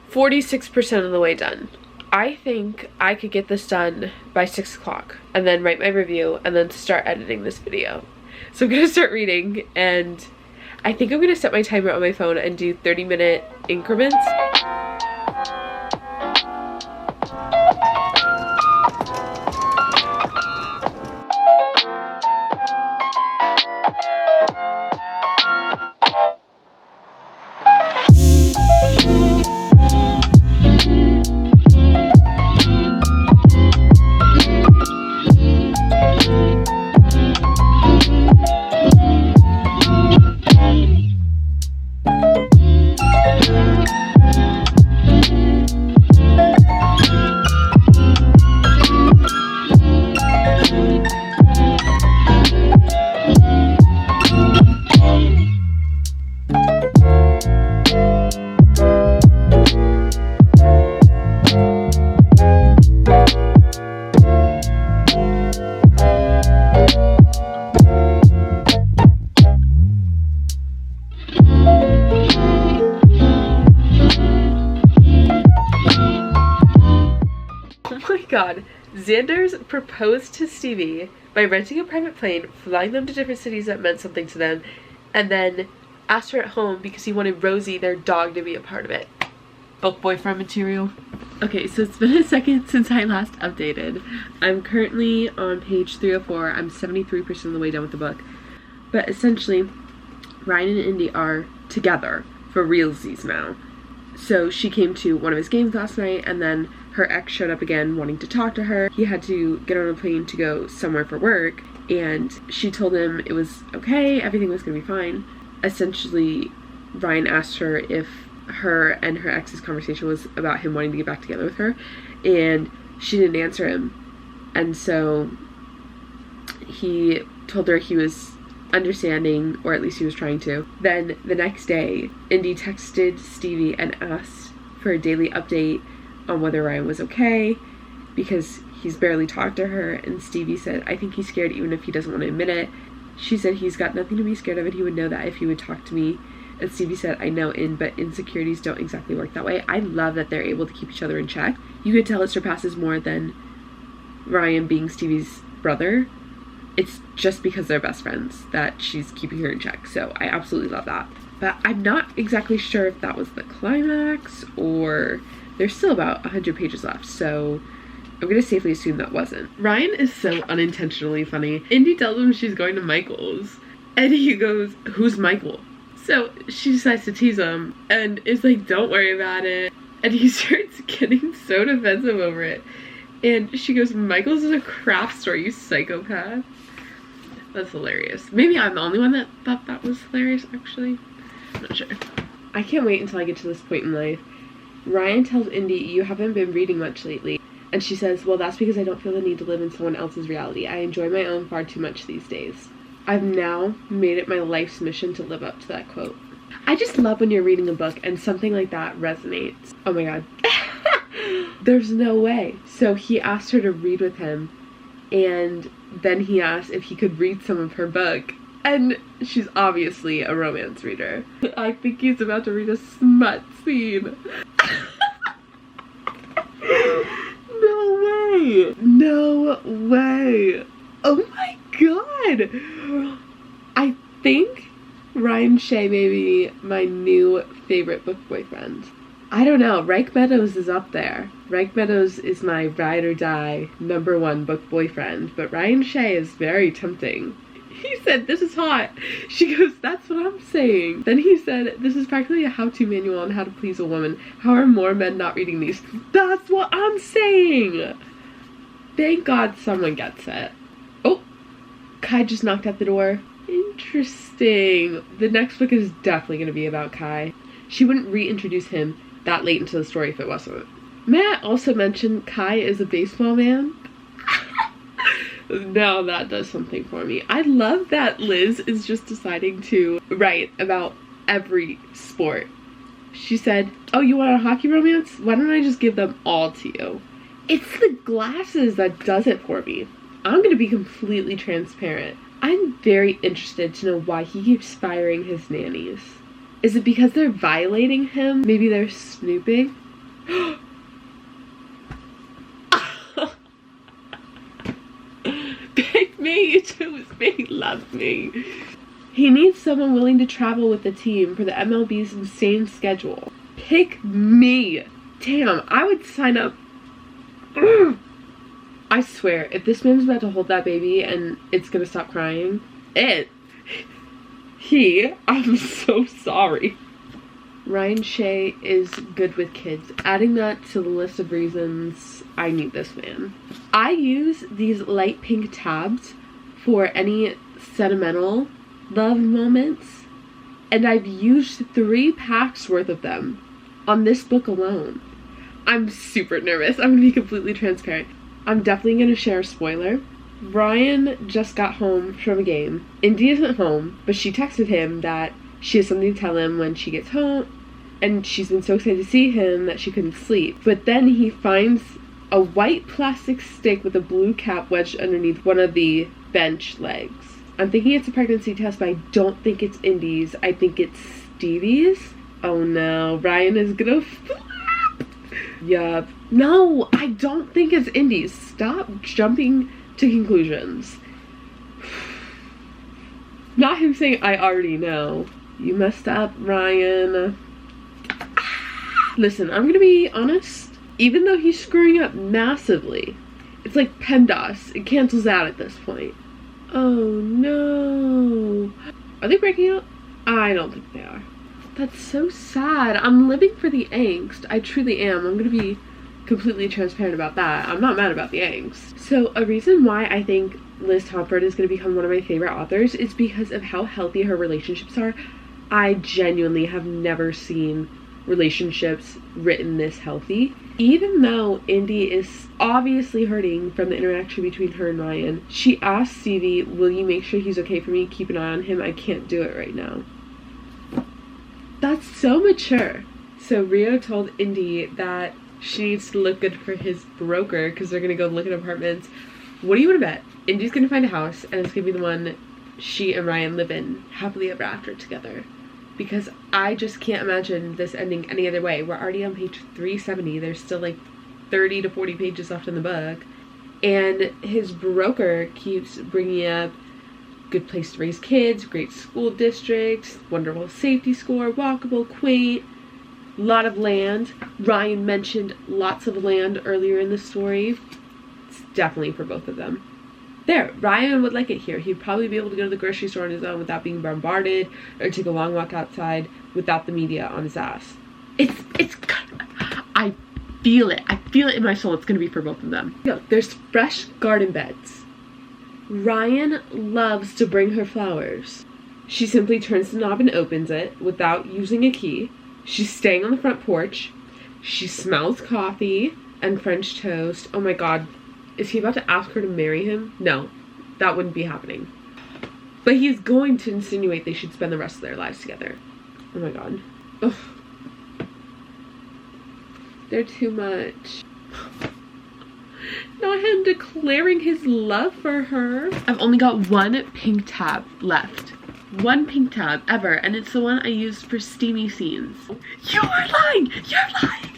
46% of the way done. I think I could get this done by 6 o'clock and then write my review and then start editing this video. So I'm gonna start reading, and I think I'm gonna set my timer on my phone and do 30-minute increments. God, Xander's proposed to Stevie by renting a private plane, flying them to different cities that meant something to them, and then asked her at home because he wanted Rosie, their dog, to be a part of it. Book boyfriend material. Okay, so it's been a second since I last updated. I'm currently on page 304. I'm 73% of the way done with the book. But essentially, Ryan and Indy are together for realsies now. So she came to one of his games last night, and then her ex showed up again wanting to talk to her. He had to get on a plane to go somewhere for work, and she told him it was okay, everything was gonna be fine. Essentially, Ryan asked her if her and her ex's conversation was about him wanting to get back together with her, and she didn't answer him. And so he told her he was understanding, or at least he was trying to. Then the next day, Indy texted Stevie and asked for a daily update on whether Ryan was okay, because he's barely talked to her, and Stevie said, I think he's scared even if he doesn't want to admit it. She said he's got nothing to be scared of, and he would know that if he would talk to me. And Stevie said, I know, but insecurities don't exactly work that way. I love that they're able to keep each other in check. You could tell it surpasses more than Ryan being Stevie's brother. It's just because they're best friends that she's keeping her in check. So I absolutely love that. But I'm not exactly sure if that was the climax or there's still about 100 pages left, so I'm gonna safely assume that wasn't. Ryan is so unintentionally funny. Indy tells him she's going to Michael's, and he goes, "Who's Michael?" So she decides to tease him, and is like, "Don't worry about it." And he starts getting so defensive over it. And she goes, "Michael's is a craft store, you psychopath." That's hilarious. Maybe I'm the only one that thought that was hilarious, actually. I'm not sure. I can't wait until I get to this point in life. Ryan tells Indy, "You haven't been reading much lately." And she says, "Well, that's because I don't feel the need to live in someone else's reality. I enjoy my own far too much these days." I've now made it my life's mission to live up to that quote. I just love when you're reading a book and something like that resonates. Oh my god. There's no way. So he asked her to read with him, and then he asked if he could read some of her book. And she's obviously a romance reader. I think he's about to read a smut scene. No way! No way! Oh my god! I think Ryan Shea may be my new favorite book boyfriend. I don't know, Reich Meadows is up there. Reich Meadows is my ride or die #1 book boyfriend, but Ryan Shea is very tempting. He said, "This is hot." She goes, "That's what I'm saying." Then he said, "This is practically a how-to manual on how to please a woman. How are more men not reading these?" That's what I'm saying. Thank God someone gets it. Oh, Kai just knocked at the door. Interesting. The next book is definitely going to be about Kai. She wouldn't reintroduce him that late into the story if it wasn't. May I also mention Kai is a baseball man? Now that does something for me. I love that Liz is just deciding to write about every sport. She said, "Oh, you want a hockey romance? Why don't I just give them all to you?" It's the glasses that does it for me. I'm gonna be completely transparent. I'm very interested to know why he keeps firing his nannies. Is it because they're violating him? Maybe they're snooping? Pick me, choose me, love me. He needs someone willing to travel with the team for the MLB's insane schedule. Pick me. Damn, I would sign up. I swear, if this man's about to hold that baby and it's gonna stop crying, I'm so sorry. Ryan Shea is good with kids. Adding that to the list of reasons I need this man. I use these light pink tabs for any sentimental love moments, and I've used 3 packs worth of them on this book alone. I'm super nervous. I'm gonna be completely transparent. I'm definitely gonna share a spoiler. Ryan just got home from a game. Indy isn't home, but she texted him that she has something to tell him when she gets home, and she's been so excited to see him that she couldn't sleep. But then he finds a white plastic stick with a blue cap wedged underneath one of the bench legs. I'm thinking it's a pregnancy test, but I don't think it's Indy's. I think it's Stevie's. Oh no, Ryan is gonna flip. Yup. No, I don't think it's Indy's. Stop jumping to conclusions. Not him saying, "I already know." You messed up, Ryan. Listen, I'm gonna be honest. Even though he's screwing up massively, it's like PEMDAS. It cancels out at this point. Oh no. Are they breaking up? I don't think they are. That's so sad. I'm living for the angst. I truly am. I'm gonna be completely transparent about that. I'm not mad about the angst. So a reason why I think Liz Tomford is going to become one of my favorite authors is because of how healthy her relationships are. I genuinely have never seen relationships written this healthy. Even though Indy is obviously hurting from the interaction between her and Ryan, she asked Stevie, "Will you make sure he's okay for me? Keep an eye on him. I can't do it right now." That's so mature. So Rio told Indy that she needs to look good for his broker because they're going to go look at apartments. What do you want to bet? Indy's going to find a house and it's going to be the one she and Ryan live in happily ever after together. Because I just can't imagine this ending any other way. We're already on page 370. There's still like 30 to 40 pages left in the book. And his broker keeps bringing up good place to raise kids, great school districts, wonderful safety score, walkable, quaint, lot of land. Ryan mentioned lots of land earlier in the story. It's definitely for both of them. There, Ryan would like it here. He'd probably be able to go to the grocery store on his own without being bombarded, or take a long walk outside without the media on his ass. I feel it. I feel it in my soul. It's gonna be for both of them. Look, there's fresh garden beds. Ryan loves to bring her flowers. She simply turns the knob and opens it without using a key. She's staying on the front porch. She smells coffee and French toast. Oh my god. Is he about to ask her to marry him? No, that wouldn't be happening. But he's going to insinuate they should spend the rest of their lives together. Oh my god. Ugh. They're too much. Not him declaring his love for her. I've only got one pink tab left. One pink tab ever, and it's the one I used for steamy scenes. You're lying! You're lying!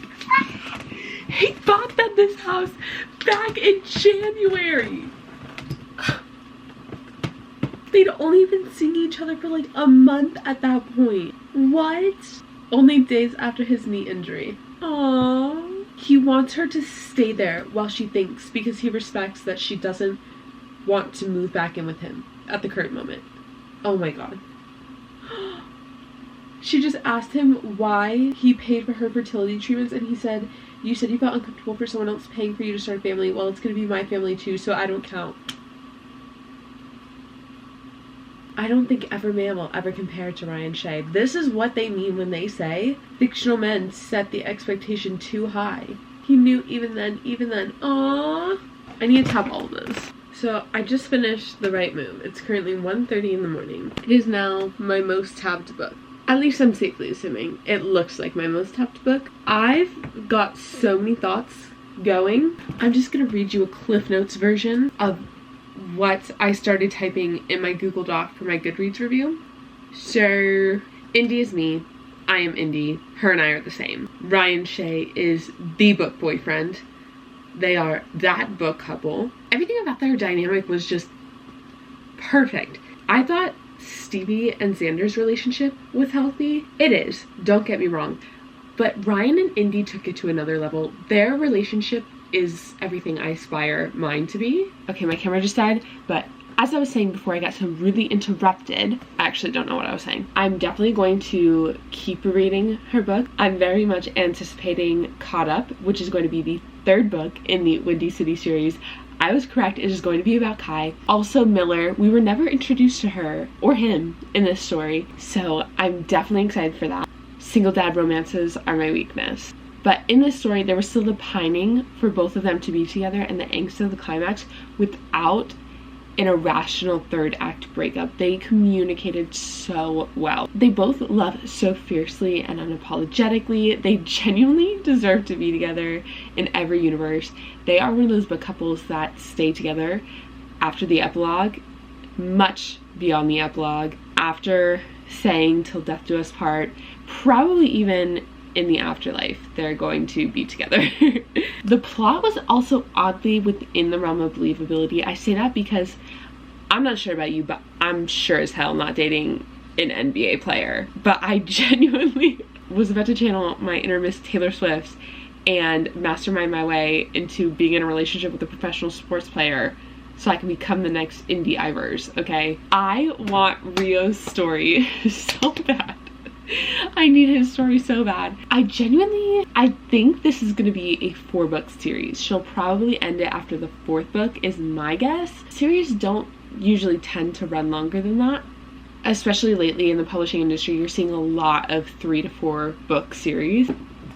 He bought them this house back in January. They'd only been seeing each other for like a month at that point. What? Only days after his knee injury. Aww. He wants her to stay there while she thinks, because he respects that she doesn't want to move back in with him at the current moment. Oh my god. She just asked him why he paid for her fertility treatments, and he said, you said you felt uncomfortable for someone else paying for you to start a family. Well, it's gonna be my family too, so I don't count. I don't think every man will ever compare to Ryan Shea. This is what they mean when they say fictional men set the expectation too high. He knew even then. Aww. I need to tab all of this. So I just finished The Right Move. It's currently 1:30 in the morning. It is now my most tabbed book. At least I'm safely assuming it looks like my most tabbed book. I've got so many thoughts going. I'm just gonna read you a Cliff Notes version of what I started typing in my Google Doc for my Goodreads review. So, Indy is me. I am Indy. Her and I are the same. Ryan Shea is the book boyfriend. They are that book couple. Everything about their dynamic was just perfect. I thought Stevie and Xander's relationship was healthy. It is, don't get me wrong. But Ryan and Indy took it to another level. Their relationship is everything I aspire mine to be. Okay, my camera just died, but as I was saying before I got so really interrupted, I actually don't know what I was saying. I'm definitely going to keep reading her book. I'm very much anticipating Caught Up, which is going to be the third book in the Windy City series. I was correct, it is going to be about Kai. Also Miller, we were never introduced to her or him in this story, so I'm definitely excited for that. Single dad romances are my weakness. But in this story, there was still the pining for both of them to be together and the angst of the climax without an irrational third act breakup. They communicated so well. They both love so fiercely and unapologetically. They genuinely deserve to be together in every universe. They are one of those book couples that stay together after the epilogue, much beyond the epilogue, after saying till death do us part, probably even in the afterlife they're going to be together. The plot was also oddly within the realm of believability. I say that because I'm not sure about you, but I'm sure as hell not dating an NBA player. But I genuinely was about to channel my inner Miss Taylor Swift and mastermind my way into being in a relationship with a professional sports player so I can become the next Indy Ivers, okay? I want Rio's story so bad. I need his story so bad. I think this is gonna be a 4-book series. She'll probably end it after the 4th book is my guess. Series don't usually tend to run longer than that. Especially lately in the publishing industry, you're seeing a lot of 3 to 4 book series.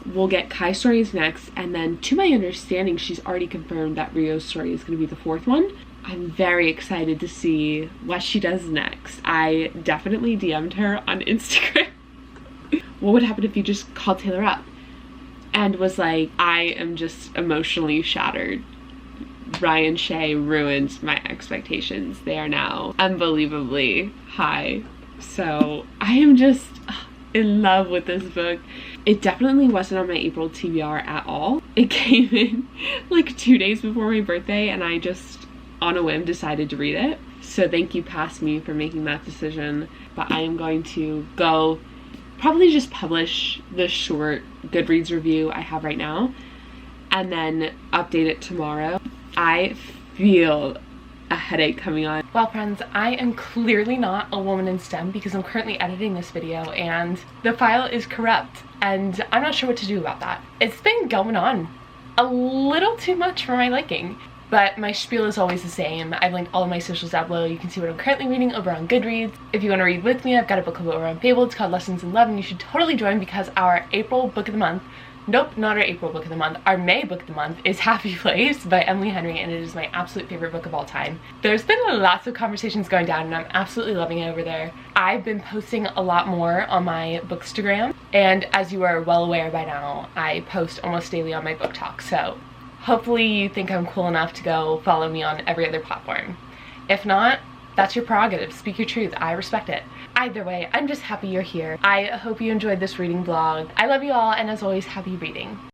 We'll get Kai's stories next, and then to my understanding, she's already confirmed that Rio's story is gonna be the 4th one. I'm very excited to see what she does next. I definitely DM'd her on Instagram. What would happen if you just called Taylor up and was like, I am just emotionally shattered. Ryan Shea ruined my expectations. They are now unbelievably high. So I am just in love with this book. It definitely wasn't on my April TBR at all. It came in like 2 days before my birthday, and I just on a whim decided to read it. So thank you past me for making that decision. But I am going to go probably just publish the short Goodreads review I have right now and then update it tomorrow. I feel a headache coming on. Well friends, I am clearly not a woman in STEM because I'm currently editing this video and the file is corrupt and I'm not sure what to do about that. It's been going on a little too much for my liking. But my spiel is always the same. I've linked all of my socials down below. You can see what I'm currently reading over on Goodreads. If you want to read with me, I've got a book club over on Fable. It's called Lessons in Love, and you should totally join because our April book of the month, nope, not our April book of the month, our May book of the month is Happy Place by Emily Henry, and it is my absolute favorite book of all time. There's been lots of conversations going down, and I'm absolutely loving it over there. I've been posting a lot more on my Bookstagram, and as you are well aware by now, I post almost daily on my book talk, so hopefully you think I'm cool enough to go follow me on every other platform. If not, that's your prerogative. Speak your truth. I respect it. Either way, I'm just happy you're here. I hope you enjoyed this reading vlog. I love you all, and as always, happy reading.